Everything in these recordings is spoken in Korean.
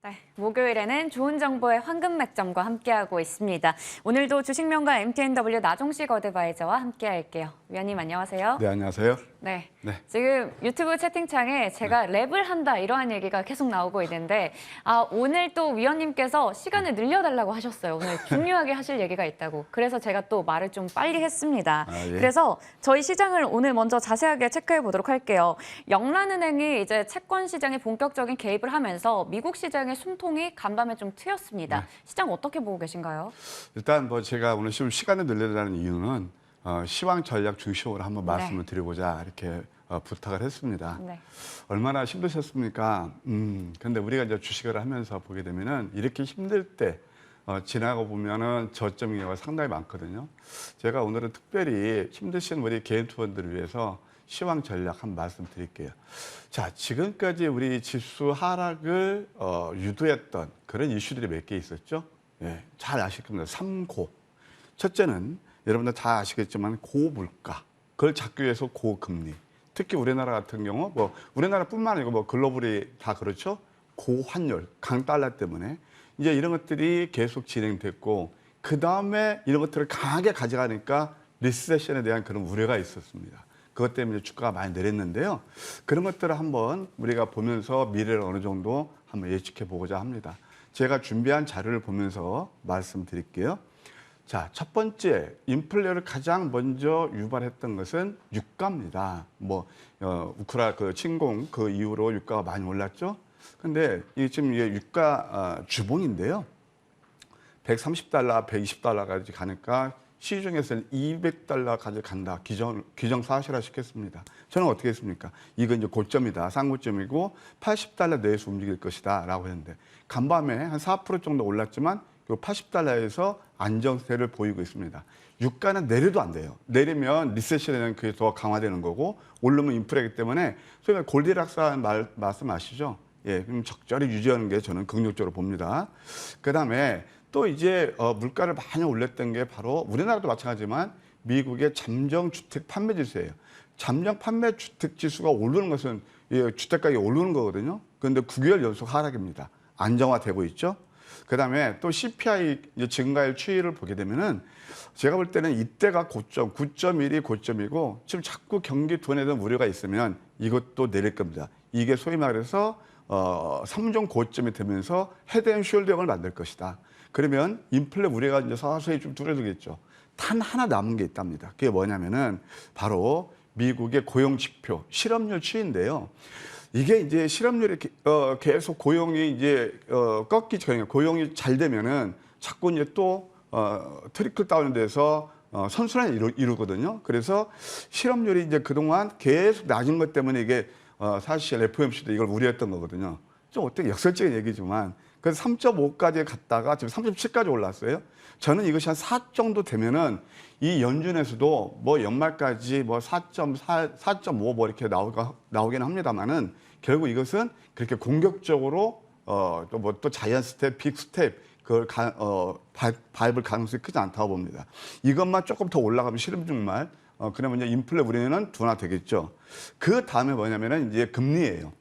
네, 목요일에는 좋은 정보의 황금맥점과 함께하고 있습니다. 오늘도 주식명가 MTNW 나종식 어드바이저와 함께할게요. 위원님 안녕하세요. 네, 안녕하세요. 네. 네. 지금 유튜브 채팅창에 제가 랩을 한다 이러한 얘기가 계속 나오고 있는데 오늘 또 위원님께서 시간을 늘려달라고 하셨어요. 오늘 중요하게 하실 얘기가 있다고. 그래서 제가 또 말을 좀 빨리 했습니다. 예. 그래서 저희 시장을 오늘 먼저 자세하게 체크해 보도록 할게요. 영란은행이 이제 채권 시장에 본격적인 개입을 하면서 미국 시장의 숨통이 간밤에 좀 트였습니다. 시장 어떻게 보고 계신가요? 일단 뭐 제가 오늘 좀 시간을 늘리려는 이유는 시황 전략 중심으로 한번 말씀을 드리고자 이렇게 부탁을 했습니다. 네. 얼마나 힘드셨습니까? 근데 우리가 이제 주식을 하면서 보게 되면은 이렇게 힘들 때 지나고 보면은 저점이 상당히 많거든요. 제가 오늘은 특별히 힘드신 우리 개인 투자들을 위해서 시황 전략 한 말씀 드릴게요. 자, 지금까지 우리 지수 하락을 유도했던 그런 이슈들이 몇 개 있었죠. 예, 잘 아실 겁니다. 3고. 첫째는 여러분들 다 아시겠지만 고물가. 그걸 잡기 위해서 고금리. 특히 우리나라 같은 경우 뭐 우리나라뿐만 아니고 뭐 글로벌이 다 그렇죠. 고환율, 강달러 때문에 이제 이런 것들이 계속 진행됐고 그 다음에 이런 것들을 강하게 가져가니까 리세션에 대한 그런 우려가 있었습니다. 그것 때문에 주가가 많이 내렸는데요. 그런 것들을 한번 우리가 보면서 미래를 어느 정도 한번 예측해 보고자 합니다. 제가 준비한 자료를 보면서 말씀드릴게요. 자, 첫 번째 인플레를 가장 먼저 유발했던 것은 유가입니다. 우크라 그 침공 그 이후로 유가가 많이 올랐죠. 근데 이게 지금 이게 유가 주봉인데요. 130달러, 120달러까지 가니까 시중에서는 200달러까지 간다. 기정사실화 시켰습니다. 저는 어떻게 했습니까? 이건 이제 고점이다. 쌍고점이고 80달러 내에서 움직일 것이다. 라고 했는데 간밤에 한 4% 정도 올랐지만 80달러에서 안정세를 보이고 있습니다. 유가는 내려도 안 돼요. 내리면 리세션에는 그게 더 강화되는 거고 오르면 인플레이기 때문에 소위 말해 골디락스라는 말씀 아시죠? 예, 그럼 적절히 유지하는 게 저는 긍정적으로 봅니다. 그다음에 또 이제 물가를 많이 올렸던 게 바로 우리나라도 마찬가지지만 미국의 잠정주택 판매 지수예요. 잠정 판매 주택 지수가 오르는 것은 주택 가격이 오르는 거거든요. 그런데 9개월 연속 하락입니다. 안정화되고 있죠. 그다음에 또 CPI 증가율 추이를 보게 되면은 제가 볼 때는 이때가 고점, 9.1이 고점이고 지금 자꾸 경기 둔화에 대한 우려가 있으면 이것도 내릴 겁니다. 이게 소위 말해서 3종 고점이 되면서 헤드앤숄더형을 만들 것이다. 그러면 인플레 우려가 이제 서서히 좀 줄어들겠죠. 단 하나 남은 게 있답니다. 그게 뭐냐면은 바로 미국의 고용 지표, 실업률 추이인데요. 이게 이제 실업률이 계속 고용이 이제 꺾이지 고용이 잘 되면은 자꾸 이제 또 트리클 다운돼서 선순환이 이루거든요. 그래서 실업률이 이제 그동안 계속 낮은 것 때문에 이게 사실 FOMC도 이걸 우려했던 거거든요. 좀 어떻게 역설적인 얘기지만 그래서 3.5까지 갔다가 지금 3.7까지 올랐어요. 저는 이것이 한 4 정도 되면은 이 연준에서도 뭐 연말까지 뭐 4.4, 4.5 뭐 이렇게 나오긴 합니다만은 결국 이것은 그렇게 공격적으로 또 자이언트 스텝, 빅 스텝 그걸 밟을 가능성이 크지 않다고 봅니다. 이것만 조금 더 올라가면 실업률만 그러면 이제 인플레 우려는 둔화되겠죠. 그 다음에 뭐냐면은 이제 금리예요.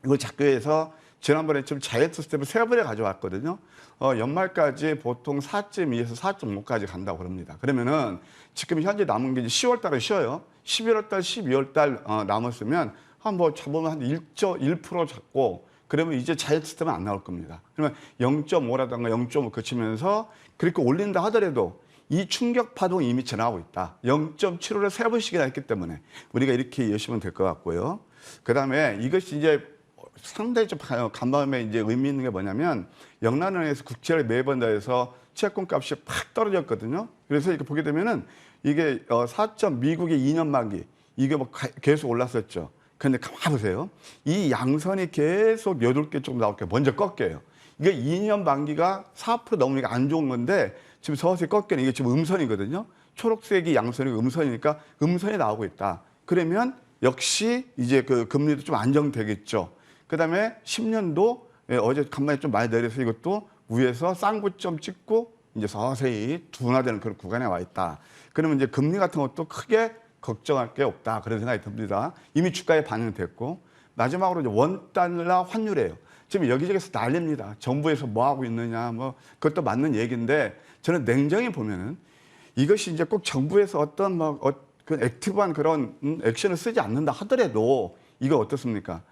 이걸 잡기 위해서 지난번에 좀 자이언트 스텝을 3번에 가져왔거든요. 연말까지 보통 4.2에서 4.5까지 간다고 그럽니다. 그러면은 지금 현재 남은 게 이제 10월 달에 쉬어요. 11월 달, 12월 달 남았으면 뭐 잡으면 한 1% 잡고 그러면 이제 자이언트 스텝은 안 나올 겁니다. 그러면 0.5라든가 0.5 그치면서 그렇게 올린다 하더라도 이 충격 파동이 이미 지나가고 있다. 0.75를 3번씩이나 했기 때문에 우리가 이렇게 이해하시면 될 것 같고요. 그다음에 이것이 이제 상당히 좀 간밤에 이제 의미 있는 게 뭐냐면 영란은행에서 국채를 매번 더해서 채권 값이 팍 떨어졌거든요. 그래서 이렇게 보게 되면은 이게 미국의 2년 만기 이게 뭐 계속 올랐었죠. 근데 가만 보세요. 이 양선이 계속 8개 정도 나올 게 먼저 꺾여요. 이게 2년 만기가 4% 넘으니까 안 좋은 건데 지금 서서히 꺾여는 이게 지금 음선이거든요. 초록색이 양선이고 음선이니까 음선이 나오고 있다. 그러면 역시 이제 그 금리도 좀 안정되겠죠. 그다음에 10년도 어제 간만에 좀 많이 내려서 이것도 위에서 쌍고점 찍고 이제 서서히 둔화되는 그런 구간에 와 있다. 그러면 이제 금리 같은 것도 크게 걱정할 게 없다. 그런 생각이 듭니다. 이미 주가에 반영됐고 마지막으로 이제 원달러 환율이에요. 지금 여기저기서 난립니다. 정부에서 뭐 하고 있느냐, 뭐 그것도 맞는 얘기인데 저는 냉정히 보면은 이것이 이제 꼭 정부에서 어떤 그 액티브한 그런 액션을 쓰지 않는다 하더라도 이거 어떻습니까?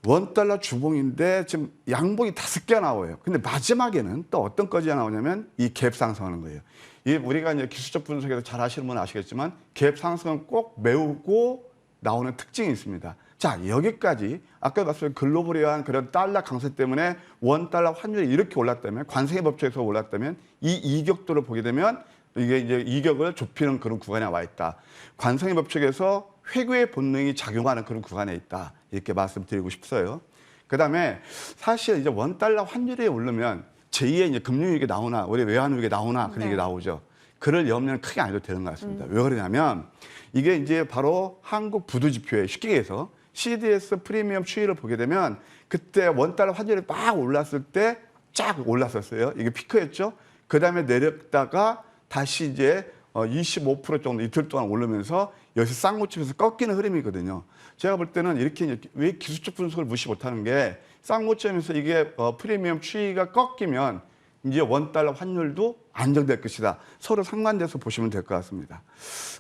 $1 주봉인데 지금 양봉이 5개가 나와요. 근데 마지막에는 또 어떤 거지가 나오냐면 이 갭 상승하는 거예요. 이 우리가 이제 기술적 분석에서 잘 아시는 분은 아시겠지만 갭 상승은 꼭 메우고 나오는 특징이 있습니다. 자, 여기까지 아까 말씀드린 글로벌한 그런 달러 강세 때문에 $1 환율이 이렇게 올랐다면 관세의 법칙에서 올랐다면 이 이격도를 보게 되면 이게 이제 이격을 좁히는 그런 구간에 와 있다. 관성의 법칙에서 회귀의 본능이 작용하는 그런 구간에 있다. 이렇게 말씀드리고 싶어요. 그다음에 사실 이제 $1 환율이 오르면 제2의 이제 금융위기 나오나 우리 외환위기 나오나 그런 네. 얘기 나오죠. 그럴 염려는 크게 안 해도 되는 것 같습니다. 왜 그러냐면 이게 이제 바로 한국 부도 지표에 쉽게 얘기해서 CDS 프리미엄 추이를 보게 되면 그때 $1 환율이 막 올랐을 때 쫙 올랐었어요. 이게 피크였죠. 그다음에 내렸다가 다시 이제 25% 정도 이틀 동안 오르면서 여기서 쌍무침에서 꺾이는 흐름이거든요. 제가 볼 때는 이렇게 왜 기술적 분석을 무시 못하는 게 쌍무침에서 이게 프리미엄 추이가 꺾이면 이제 $1 환율도 안정될 것이다. 서로 상반돼서 보시면 될 것 같습니다.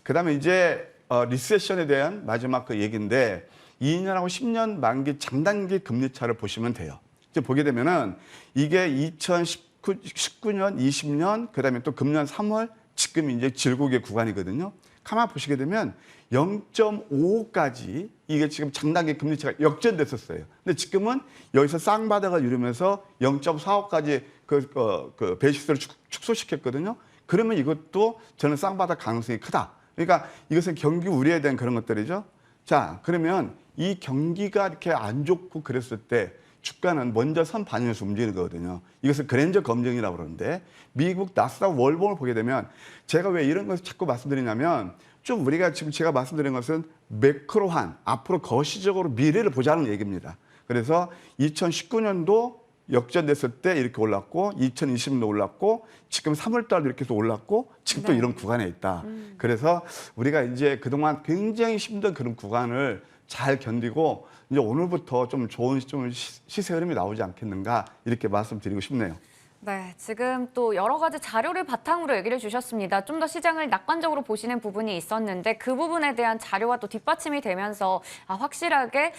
그다음에 이제 리세션에 대한 마지막 그 얘기인데 2년하고 10년 만기 장단기 금리 차를 보시면 돼요. 이제 보게 되면은 이게 2019년, 20년, 그다음에 또 금년 3월 지금 이제 질곡의 구간이거든요. 가만 보시게 되면 0.55까지 이게 지금 장단기 금리차가 역전됐었어요. 근데 지금은 여기서 쌍바닥을 이루면서 0.45까지 그 베이시스를 축소시켰거든요. 그러면 이것도 저는 쌍바닥 가능성이 크다. 그러니까 이것은 경기 우려에 대한 그런 것들이죠. 자, 그러면 이 경기가 이렇게 안 좋고 그랬을 때 주가는 먼저 선 반영해서 움직이는 거거든요. 이것을 그랜저 검증이라고 그러는데 미국 나스닥 월봉을 보게 되면 제가 왜 이런 것을 자꾸 말씀드리냐면 좀 우리가 지금 제가 말씀드린 것은 매크로한 앞으로 거시적으로 미래를 보자는 얘기입니다. 그래서 2019년도 역전됐을 때 이렇게 올랐고 2020년도 올랐고 지금 3월 달도 이렇게 해서 올랐고 지금 또 네. 이런 구간에 있다. 그래서 우리가 이제 그동안 굉장히 힘든 그런 구간을 잘 견디고 이제 오늘부터 좀 좋은 좀 시세 흐름이 나오지 않겠는가 이렇게 말씀드리고 싶네요. 네, 지금 또 여러 가지 자료를 바탕으로 얘기를 주셨습니다. 좀 더 시장을 낙관적으로 보시는 부분이 있었는데 그 부분에 대한 자료와 또 뒷받침이 되면서 확실하게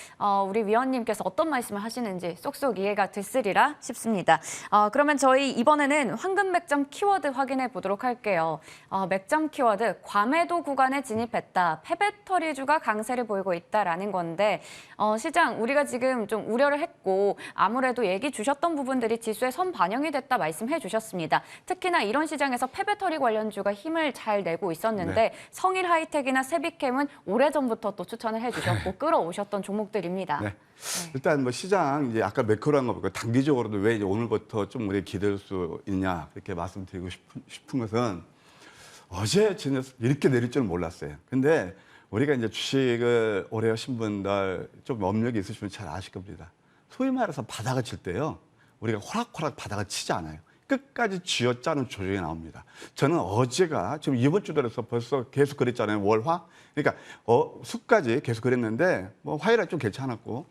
우리 위원님께서 어떤 말씀을 하시는지 쏙쏙 이해가 됐으리라 싶습니다. 그러면 저희 이번에는 황금 맥점 키워드 확인해 보도록 할게요. 맥점 키워드, 과매도 구간에 진입했다. 패배터리주가 강세를 보이고 있다라는 건데 시장 우리가 지금 좀 우려를 했고 아무래도 얘기 주셨던 부분들이 지수에 선 반영이 됐다 말씀해 주셨습니다. 특히나 이런 시장에서 패배터리 관련주가 힘을 잘 내고 있었는데 네. 성일 하이텍이나 세비캠은 오래전부터 또 추천을 해주셨고 끌어오셨던 종목들입니다. 네. 일단 뭐 시장 이제 아까 매크로한 거 보고 단기적으로도 왜 이제 오늘부터 좀 우리 기대할 수 있냐 이렇게 말씀드리고 싶은 것은 어제 진짜 이렇게 내릴 줄은 몰랐어요. 근데 우리가 이제 주식을 오래 하신 분들 좀 업력이 있으시면 잘 아실 겁니다. 소위 말해서 바닥을 칠 때요. 우리가 호락호락 바닥을 치지 않아요. 끝까지 쥐어짜는 조정이 나옵니다. 저는 어제가 지금 이번 주 들어서 벌써 계속 그랬잖아요. 월화. 그러니까 수까지 계속 그랬는데 뭐 화요일에 좀 괜찮았고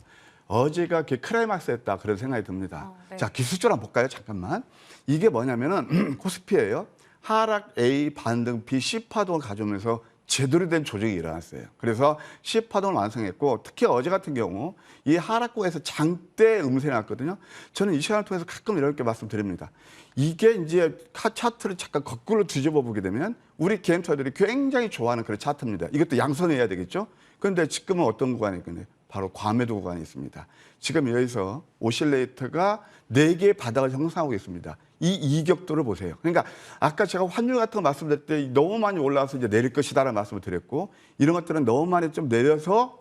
어제가 클라이막스였다 그런 생각이 듭니다. 네. 자, 기술적으로 한번 볼까요? 잠깐만. 이게 뭐냐면은 코스피예요. 하락 A, 반등 B, C 파동을 가져오면서 제대로 된 조정이 일어났어요. 그래서 C 파동을 완성했고 특히 어제 같은 경우 이 하락국에서 장대 음세가 났거든요. 저는 이 시간을 통해서 가끔 이렇게 말씀드립니다. 이게 이제 차트를 잠깐 거꾸로 뒤집어 보게 되면 우리 개인 투자들이 굉장히 좋아하는 그런 차트입니다. 이것도 양선해야 되겠죠. 그런데 지금은 어떤 구간이 있겠네요. 바로 과매도 구간이 있습니다. 지금 여기서 오실레이터가 4개의 바닥을 형성하고 있습니다. 이 이격도를 보세요. 그러니까 아까 제가 환율 같은 거 말씀드릴 때 너무 많이 올라와서 이제 내릴 것이다라는 말씀을 드렸고 이런 것들은 너무 많이 좀 내려서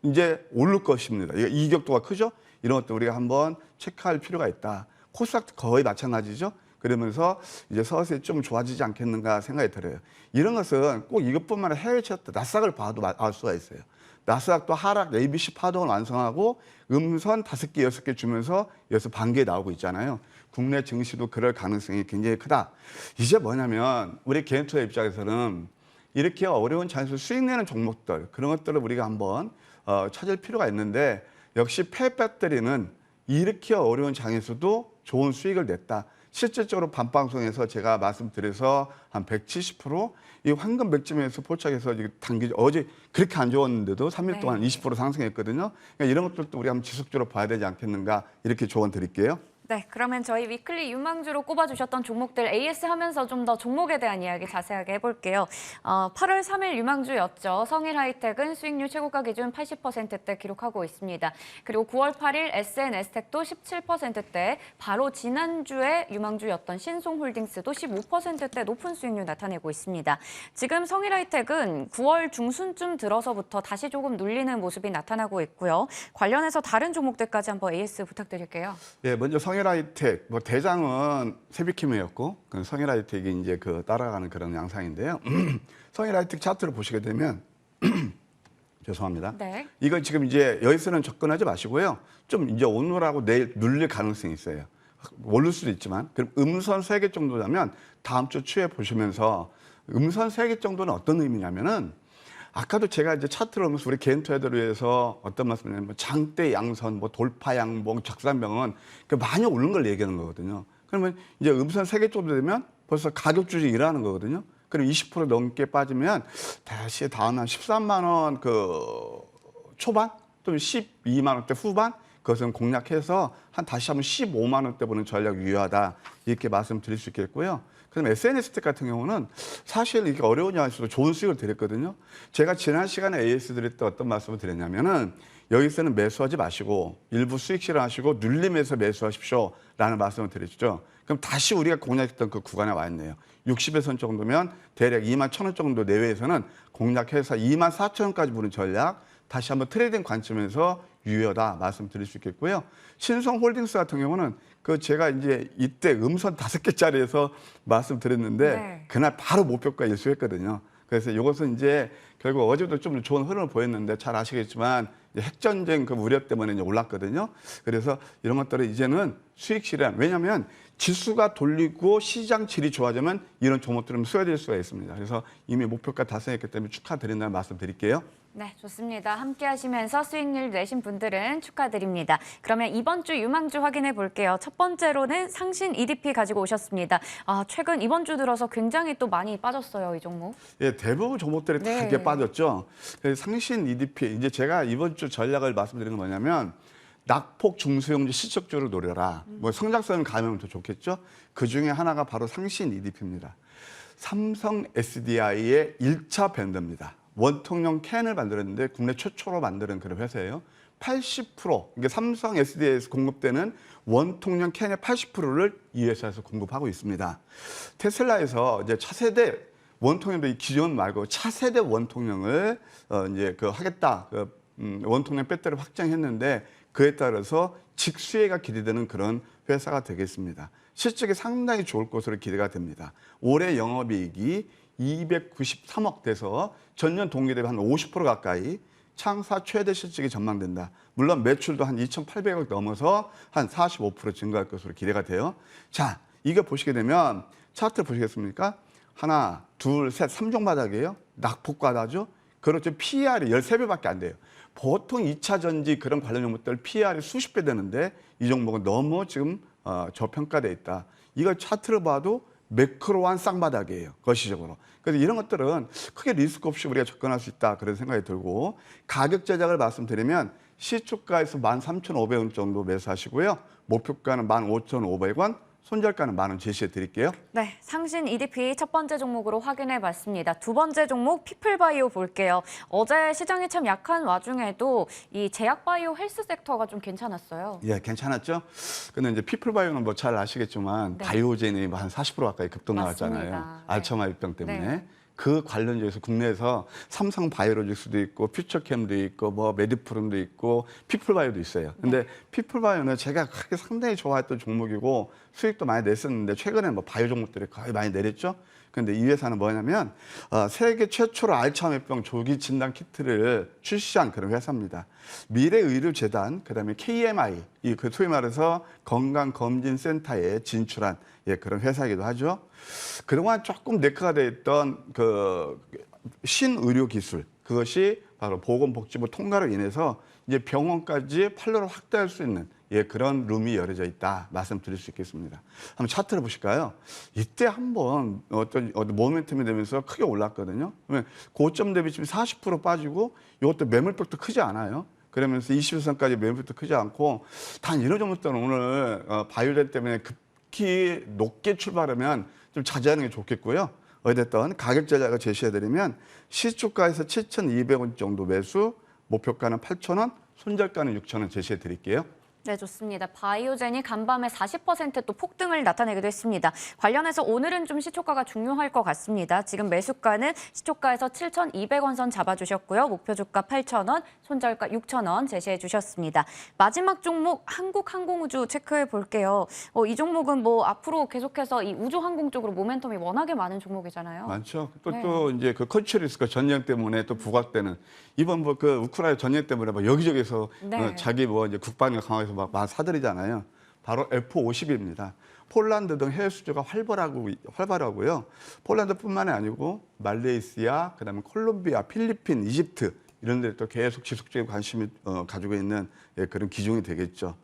이제 오를 것입니다. 이격도가 크죠? 이런 것들 우리가 한번 체크할 필요가 있다. 코스닥도 거의 마찬가지죠. 그러면서 이제 서서히 좀 좋아지지 않겠는가 생각이 들어요. 이런 것은 꼭 이것뿐만 아니라 해외 차트, 나스닥을 봐도 알 수가 있어요. 나스닥도 하락 ABC 파동을 완성하고 음선 5개, 6개 주면서 여기서 반기에 나오고 있잖아요. 국내 증시도 그럴 가능성이 굉장히 크다. 이제 뭐냐면 우리 개인 투자 입장에서는 이렇게 어려운 자연에서 수익 내는 종목들 그런 것들을 우리가 한번 찾을 필요가 있는데 역시 폐배터리는 이렇게 어려운 장에서도 좋은 수익을 냈다. 실질적으로 밤방송에서 제가 말씀드려서 한 170%이 황금 맥점에서 포착해서 단기 어제 그렇게 안 좋았는데도 3일 동안 20% 상승했거든요. 그러니까 이런 것들도 우리 한번 지속적으로 봐야 되지 않겠는가 이렇게 조언 드릴게요. 네, 그러면 저희 위클리 유망주로 꼽아주셨던 종목들 AS 하면서 좀 더 종목에 대한 이야기 자세하게 해볼게요. 8월 3일 유망주였죠. 성일하이텍은 수익률 최고가 기준 80%대 기록하고 있습니다. 그리고 9월 8일 SNS텍도 17%대, 바로 지난주에 유망주였던 신송홀딩스도 15%대 높은 수익률 나타내고 있습니다. 지금 성일하이텍은 9월 중순쯤 들어서부터 다시 조금 눌리는 모습이 나타나고 있고요. 관련해서 다른 종목들까지 한번 AS 부탁드릴게요. 예, 먼저 성일하이텍, 뭐 대장은 세비킴이었고, 그 성일하이텍이 이제 그 따라가는 그런 양상인데요. 성일하이텍 차트를 보시게 되면, 죄송합니다. 네. 이건 지금 이제 여기서는 접근하지 마시고요. 좀 이제 오늘하고 내일 눌릴 가능성이 있어요. 모를 수도 있지만, 그럼 음선 3개 정도라면 다음 주 추에 보시면서 음선 3개 정도는 어떤 의미냐면은 아까도 제가 이제 차트를 보면서 우리 개인 투자들을 위해서 어떤 말씀을 뭐 장대 양선, 뭐 돌파 양봉, 적산병은 많이 오른 걸 얘기하는 거거든요. 그러면 이제 음선 3개 정도 되면 벌써 가격 조정이 일어나는 거거든요. 그럼 20% 넘게 빠지면 다시 다음 한 13만 원 그 초반 또는 12만 원대 후반 그것은 공략해서 한 다시 한번 15만 원대 보는 전략이 유효하다 이렇게 말씀드릴 수 있겠고요. 그럼 SNS텍 같은 경우는 사실 이게 어려운 양에서도 좋은 수익을 드렸거든요. 제가 지난 시간에 AS 드릴 때 어떤 말씀을 드렸냐면은 여기서는 매수하지 마시고 일부 수익 실현하시고 눌림에서 매수하십시오라는 말씀을 드렸죠. 그럼 다시 우리가 공략했던 그 구간에 와 있네요. 60에선 정도면 대략 2만 1,000원 정도 내외에서는 공략해서 2만 4,000원까지 보는 전략 다시 한번 트레이딩 관점에서 유효하다 말씀드릴 수 있겠고요. 신성홀딩스 같은 경우는 그 제가 이제 이때 음선 5개짜리에서 말씀드렸는데 네. 그날 바로 목표가 일수했거든요. 그래서 이것은 이제 결국 어제도 좀 좋은 흐름을 보였는데 잘 아시겠지만 이제 핵전쟁 그 우려 때문에 이제 올랐거든요. 그래서 이런 것들은 이제는 수익 실현. 왜냐하면 지수가 돌리고 시장 질이 좋아지면 이런 종목들은 수혜될 수가 있습니다. 그래서 이미 목표가 달성했기 때문에 축하드린다는 말씀 드릴게요. 네, 좋습니다. 함께 하시면서 수익률 내신 분들은 축하드립니다. 그러면 이번 주 유망주 확인해 볼게요. 첫 번째로는 상신 EDP 가지고 오셨습니다. 최근 이번 주 들어서 굉장히 또 많이 빠졌어요, 이 종목. 예, 대부분 종목들이 다 네. 이렇게 빠졌죠. 그래서 상신 EDP, 이제 제가 이번 주 전략을 말씀드리는 건 뭐냐면 낙폭 중소형주 실적주를 노려라. 뭐 성장성을 가면 더 좋겠죠. 그 중에 하나가 바로 상신 EDP입니다. 삼성 SDI의 1차 밴드입니다. 원통형 캔을 만들었는데 국내 최초로 만드는 그런 회사예요. 80%, 이게 삼성 SDI에서 공급되는 원통형 캔의 80%를 이 회사에서 공급하고 있습니다. 테슬라에서 이제 차세대 원통형도 기존 말고 차세대 원통형을 이제 그 하겠다. 원통형 배터리를 확장했는데 그에 따라서 직수혜가 기대되는 그런 회사가 되겠습니다. 실적이 상당히 좋을 것으로 기대가 됩니다. 올해 영업이익이 293억 돼서 전년 동기 대비 한 50% 가까이 창사 최대 실적이 전망된다. 물론 매출도 한 2,800억 넘어서 한 45% 증가할 것으로 기대가 돼요. 자, 이거 보시게 되면 차트 보시겠습니까? 하나, 둘, 셋, 3종 바닥이에요. 낙폭과다죠. 그렇죠. PER이 13배밖에 안 돼요. 보통 2차 전지 그런 관련 종목들 PER이 수십 배 되는데 이 종목은 너무 지금 저평가돼 있다. 이걸 차트를 봐도 매크로한 쌍바닥이에요. 거시적으로. 그래서 이런 것들은 크게 리스크 없이 우리가 접근할 수 있다. 그런 생각이 들고 가격 제작을 말씀드리면 시초가에서 13,500원 정도 매수하시고요. 목표가는 15,500원, 손절가는 10,000원 제시해 드릴게요. 네, 상신 EDP 첫 번째 종목으로 확인해 봤습니다. 두 번째 종목 피플바이오 볼게요. 어제 시장이 참 약한 와중에도 이 제약바이오 헬스 섹터가 좀 괜찮았어요. 예, 괜찮았죠? 근데 이제 피플바이오는 뭐 잘 아시겠지만 네. 바이오젠이 한 40% 가까이 급등 나왔잖아요. 맞습니다. 네. 알츠하이머병 때문에. 네. 그 관련주에서 국내에서 삼성 바이오로직스도 있고 퓨처캠도 있고 뭐 메디프름도 있고 피플바이오도 있어요. 근데 피플바이오는 제가 그렇게 상당히 좋아했던 종목이고 수익도 많이 냈었는데 최근에 뭐 바이오 종목들이 거의 많이 내렸죠. 근데 이 회사는 뭐냐면 세계 최초로 알츠하이머병 조기 진단 키트를 출시한 그런 회사입니다. 미래의료재단, 그다음에 KMI, 그 소위 말해서 건강검진센터에 진출한 그런 회사이기도 하죠. 그동안 조금 네크가 돼 있던 그 신의료 기술, 그것이 바로 보건복지부 통과로 인해서 이제 병원까지 판로를 확대할 수 있는 그런 룸이 열어져 있다 말씀드릴 수 있겠습니다. 한번 차트를 보실까요? 이때 한번 어떤 모멘텀이 되면서 크게 올랐거든요. 그러면 고점 대비 지금 40% 빠지고 이것도 매물폭도 크지 않아요. 그러면서 20일선까지 매물폭도 크지 않고 단 이런 정도 때는 오늘 바이오젠 때문에 급히 높게 출발하면 좀 자제하는 게 좋겠고요. 어쨌든 가격 제작을 제시해드리면 시초가에서 7,200원 정도 매수, 목표가는 8,000원, 손절가는 6,000원 제시해드릴게요. 네, 좋습니다. 바이오젠이 간밤에 40%또 폭등을 나타내기도 했습니다. 관련해서 오늘은 좀 시초가가 중요할 것 같습니다. 지금 매수가는 시초가에서 7,200원 선 잡아주셨고요. 목표 주가 8,000원, 손절가 6,000원 제시해 주셨습니다. 마지막 종목 한국항공우주 체크해 볼게요. 이 종목은 뭐 앞으로 계속해서 이 우주항공 쪽으로 모멘텀이 워낙에 많은 종목이잖아요. 많죠. 네. 또 이제 그 컨트리 리스크 전쟁 때문에 또 부각되는 이번 뭐 그 우크라이나 전쟁 때문에 막 여기저기서 네. 자기 뭐 이제 국방력 강화해서 막 사들이잖아요. 바로 F-50입니다. 폴란드 등 해외 수주가 활발하고요. 폴란드뿐만이 아니고 말레이시아, 그다음에 콜롬비아, 필리핀, 이집트 이런 데 또 계속 지속적인 관심을 가지고 있는 그런 기종이 되겠죠.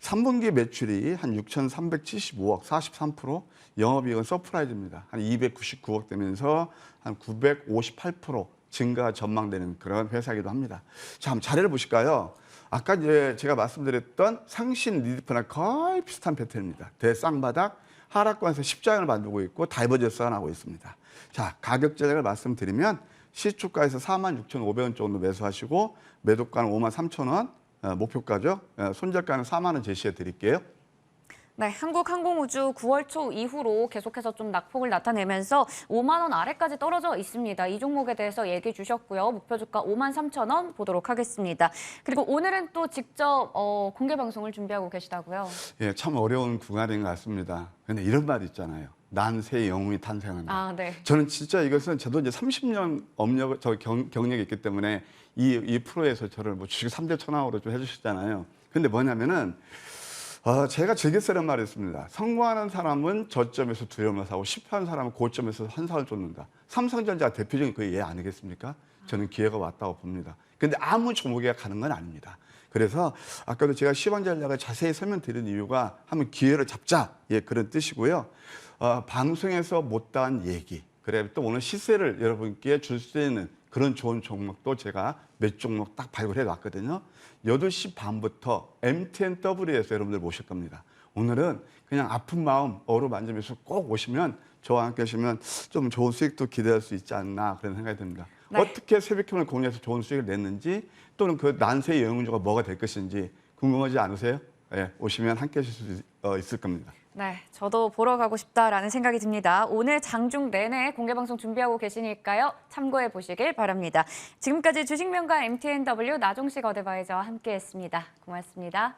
3분기 매출이 한 6,375억, 43%, 영업이익은 서프라이즈입니다. 한 299억 되면서 한 958% 증가 전망되는 그런 회사이기도 합니다. 자, 한번 자료를 보실까요? 아까 이제 제가 말씀드렸던 상신 리디프나 거의 비슷한 패턴입니다. 대쌍바닥, 하락권에서 십자형을 만들고 있고 다이버전스가 나고 있습니다. 자, 가격 제작을 말씀드리면 시초가에서 46,500원 정도 매수하시고 매도가는 53,000원, 목표가죠. 손절가는 4만 원 제시해 드릴게요. 네, 한국항공우주 9월 초 이후로 계속해서 좀 낙폭을 나타내면서 5만 원 아래까지 떨어져 있습니다. 이 종목에 대해서 얘기해 주셨고요. 목표 주가 53,000원 보도록 하겠습니다. 그리고 오늘은 또 직접 공개 방송을 준비하고 계시다고요? 예, 참 어려운 구간인 것 같습니다. 근데 이런 말 있잖아요. 난세의 영웅이 탄생한다. 아, 네. 저는 진짜 이것은 저도 이제 30년 경력이 있기 때문에 이 프로에서 저를 뭐 주식 3대 천왕으로 좀 해주시잖아요. 근데 뭐냐면은 제가 즐겨 쓰는 말이 있습니다. 성공하는 사람은 저점에서 두려움을 사고 실패하는 사람은 고점에서 환상을 쫓는다. 삼성전자 대표적인 그 예 아니겠습니까? 저는 기회가 왔다고 봅니다. 근데 아무 종목에 가는 건 아닙니다. 그래서 아까도 제가 시황 전략을 자세히 설명드린 이유가 한번 기회를 잡자. 예, 그런 뜻이고요. 방송에서 못다한 얘기. 그래 또 오늘 시세를 여러분께 줄 수 있는 그런 좋은 종목도 제가 몇 종목 딱 발굴해 놨거든요. 8시 반부터 MTNW에서 여러분들 모실 겁니다. 오늘은 그냥 아픈 마음 어루만지면서 꼭 오시면 저와 함께 하시면 좀 좋은 수익도 기대할 수 있지 않나 그런 생각이 듭니다. 네. 어떻게 새벽캠을 공유해서 좋은 수익을 냈는지 또는 그 난세의 영웅주가 뭐가 될 것인지 궁금하지 않으세요? 예, 오시면 함께 하실 수 있을 겁니다. 네, 저도 보러 가고 싶다라는 생각이 듭니다. 오늘 장중 내내 공개방송 준비하고 계시니까요. 참고해 보시길 바랍니다. 지금까지 주식명가 MTNW 나종식 어드바이저와 함께했습니다. 고맙습니다.